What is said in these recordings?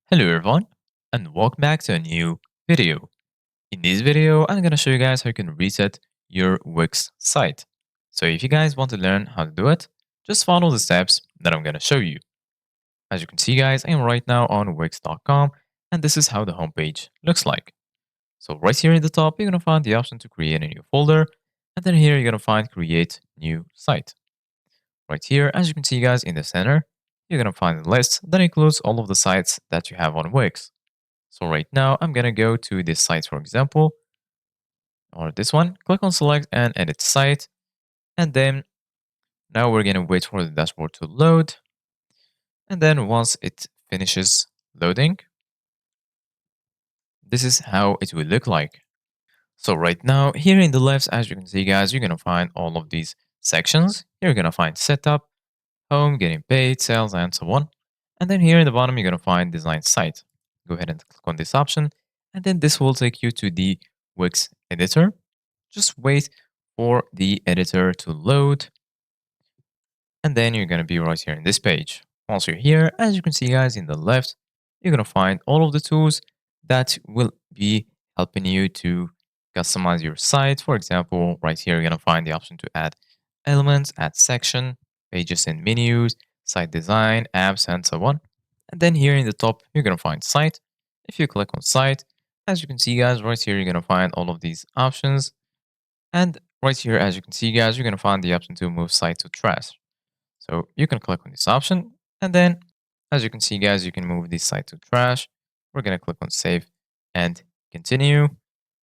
Hello everyone, and welcome back to a new video. In this video, I'm gonna show you guys how you can reset your Wix site. So if you guys want to learn how to do it, just follow the steps that I'm gonna show you. As you can see guys, I'm right now on Wix.com and this is how the homepage looks like. So right here in the top, you're gonna find the option to create a new folder, and then here you're gonna find create new site. Right here, as you can see guys in the center, you're gonna find a list that includes all of the sites that you have on Wix. So right now, I'm gonna go to this site, for example, or this one. Click on select and edit site. And then now we're gonna wait for the dashboard to load. And then once it finishes loading, this is how it will look like. So right now, here in the left, as you can see, guys, you're gonna find all of these sections. You're gonna find setup, home, getting paid, sales, and so on. And then here in the bottom, you're gonna find design site. Go ahead and click on this option. And then this will take you to the Wix editor. Just wait for the editor to load. And then you're going to be right here in this page. Once you're here, as you can see guys in the left, you're going to find all of the tools that will be helping you to customize your site. For example, right here, you're going to find the option to add elements, add section, pages and menus, site design, apps, and so on. And then here in the top, you're going to find site. If you click on site, as you can see guys, right here, you're going to find all of these options. And right here, as you can see, guys, you're going to find the option to move site to trash. So you can click on this option. And then, as you can see, guys, you can move this site to trash. We're going to click on save and continue.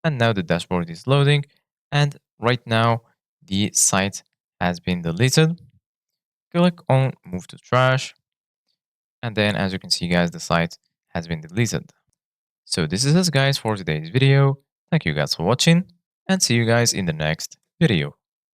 And now the dashboard is loading. And right now, the site has been deleted. Click on move to trash. And then, as you can see, guys, the site has been deleted. So this is it, guys, for today's video. Thank you guys for watching and see you guys in the next video.